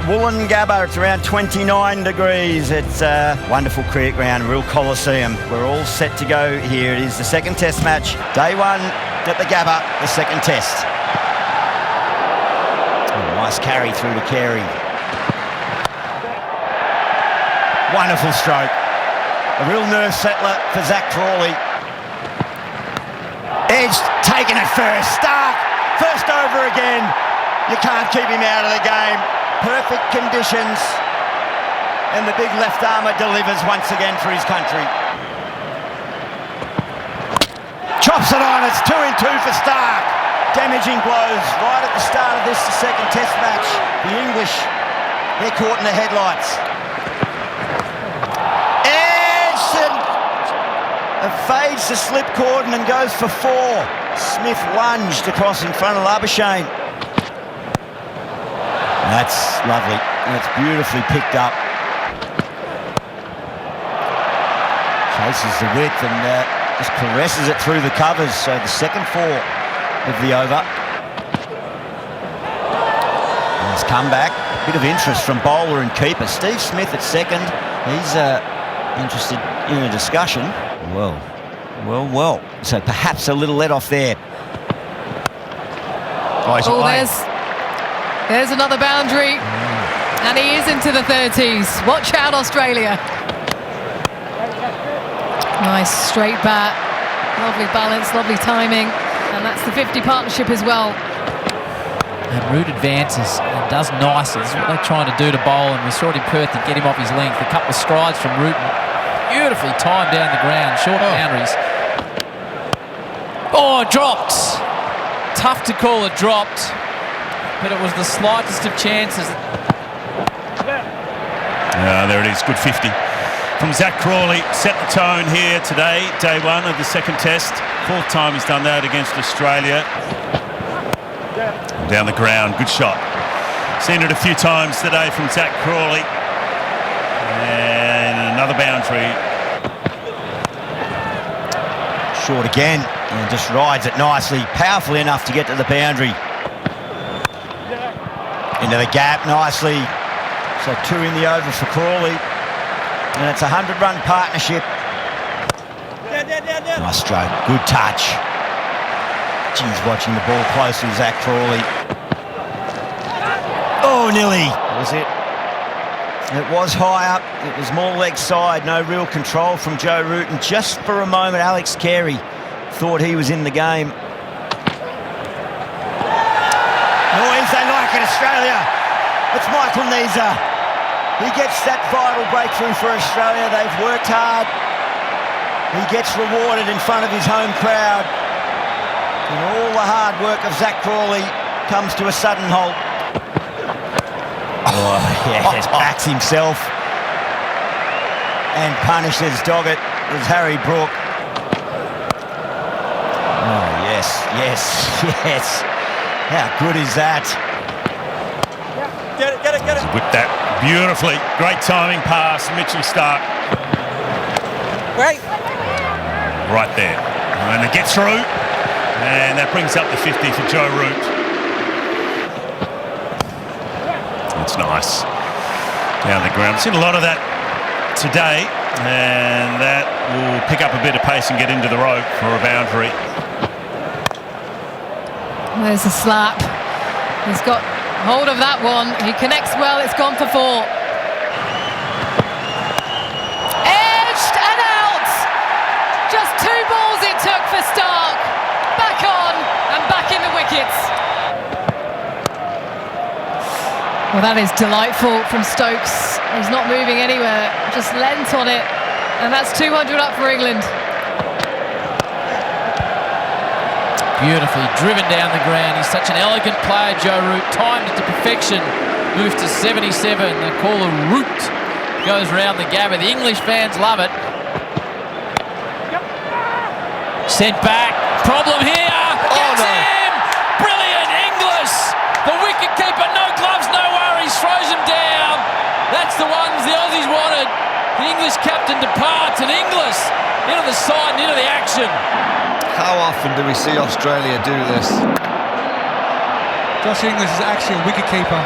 Wollongabba. It's around 29 degrees. It's a wonderful cricket ground, real coliseum. We're all set to go here. It is the second test match. Day one at the Gabba, the second test. Oh, nice carry through to Carey. Wonderful stroke. A real nerve settler for Zach Crawley. Edge taking it first. Stark, first over again. You can't keep him out of the game. Perfect conditions. And the big left armour delivers once again for his country. Chops it on. It's 2 in 2 for Stark. Damaging blows right at the start of this, the second test match. The English, they're caught in the headlights. Fades the slip cordon and goes for 4. Smith lunged across in front of Labuschagne. That's lovely. That's beautifully picked up. Chases the width and just caresses it through the covers. So the second 4 of the over. Nice comeback. Bit of interest from bowler and keeper. Steve Smith at second. He's interested in a discussion. Well. So perhaps a little let off there. Oh, there's another boundary. And he is into the 30s. Watch out, Australia. Nice straight bat. Lovely balance, lovely timing. And that's the 50 partnership as well. And Root advances and does nicely. This is what they're trying to do to bowl. And we saw it in Perth to get him off his length. A couple of strides from Root. Beautifully timed down the ground. Short boundaries. Oh, dropped. Tough to call it dropped, but it was the slightest of chances. There it is, good 50 from Zach Crawley. Set the tone here today, day one of the second test. 4th time he's done that against Australia. Down the ground, good shot. Seen it a few times today from Zach Crawley. And another boundary. Short again. And just rides it nicely, powerfully enough to get to the boundary. Into the gap nicely. So 2 in the over for Crawley. And it's a 100-run partnership. Nice stroke, good touch. Geez, watching the ball closely, Zach Crawley. Oh, nearly. That was it. It was high up. It was more leg side. No real control from Joe Root. And just for a moment, Alex Carey thought he was in the game. Noise, they like it, Australia. It's Michael Neser. He gets that vital breakthrough for Australia. They've worked hard. He gets rewarded in front of his home crowd. And all the hard work of Zach Crawley comes to a sudden halt. Oh, yes, backs himself. And punishes Doggett as Harry Brook. Oh, yes. How good is that? Get it. Whipped that beautifully. Great timing pass, Mitchell Stark. Great. Right there. And it gets through. And that brings up the 50 for Joe Root. That's nice. Down the ground. I've seen a lot of that today. And that will pick up a bit of pace and get into the rope for a boundary. There's a slap. He's got hold of that one. He connects well. It's gone for 4. Edged and out. Just 2 balls it took for Stark. Back on and back in the wickets. Well, that is delightful from Stokes. He's not moving anywhere. Just lent on it. And that's 200 up for England. Beautifully driven down the ground. He's such an elegant player, Joe Root. Timed it to perfection. Moved to 77. They call a Root. Goes round the Gabba. The English fans love it. Sent back. Problem here. Gets him. Brilliant Inglis. The wicket keeper. No gloves, no worries. Throws him down. That's the ones the Aussies wanted. The English captain departs and Inglis into the side and into the action. How often do we see Australia do this? Josh Inglis is actually a wicketkeeper.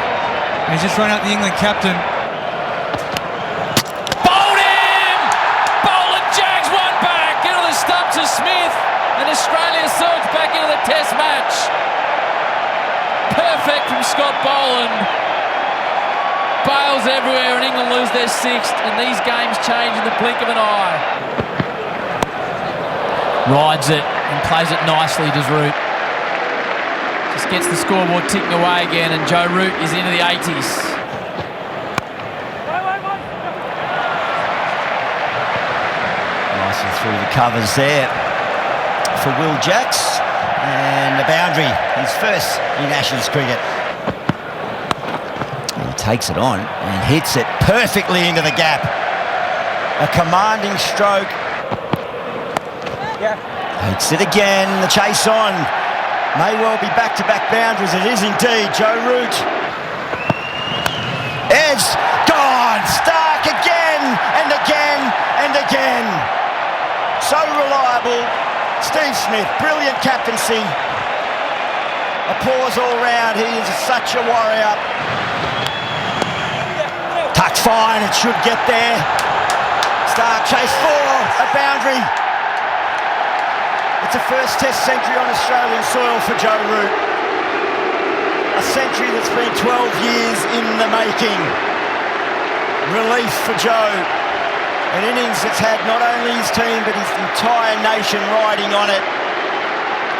He's just run out the England captain. Bowled him! Boland Jags one back into the stumps of Smith, and Australia surge back into the Test match. Perfect from Scott Boland. Bails everywhere, and England lose their sixth, and these games change in the blink of an eye. Rides it and plays it nicely, does Root. Just gets the scoreboard ticking away again, and Joe Root is into the 80s. Nicely through the covers there for Will Jacks. And the boundary, his first in Ashes cricket. He takes it on and hits it perfectly into the gap. A commanding stroke. Hits it again, the chase on. May well be back-to-back boundaries. It is indeed Joe Root. Edge, gone, Stark again and again and again. So reliable. Steve Smith, brilliant captaincy. Applause all round. He is such a warrior. Tucked fine, it should get there. Stark chase for a boundary. It's a first Test century on Australian soil for Joe Root. A century that's been 12 years in the making. Relief for Joe. An innings that's had not only his team but his entire nation riding on it.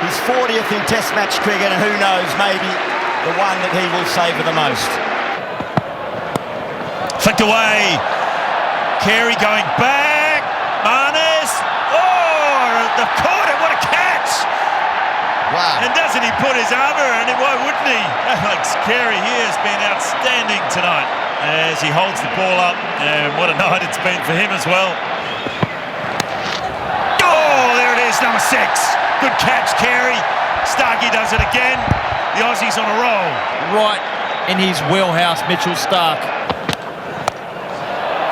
His 40th in Test match cricket, and who knows, maybe the one that he will savour the most. Flicked away. Carey going back. Marnus. Oh, they've caught it. What a catch. Wow. And doesn't he put his arm around it? Why wouldn't he? Alex Carey here has been outstanding tonight as he holds the ball up. And what a night it's been for him as well. Oh, there it is, number 6. Good catch, Carey. Starkey does it again. The Aussies on a roll. Right in his wheelhouse, Mitchell Stark.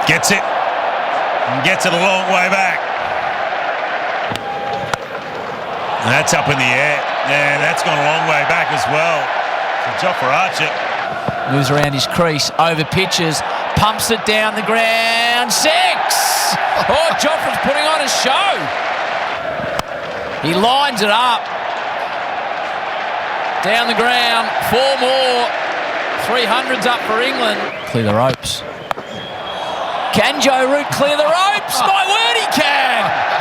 Gets it. And gets it a long way back. And that's up in the air. Yeah, that's gone a long way back as well. So Jofra Archer. Moves around his crease, over pitches, pumps it down the ground. 6! Oh, Jofra's putting on a show. He lines it up. Down the ground, 4 more. 300's up for England. Clear the ropes. Can Joe Root clear the ropes? My word, he can!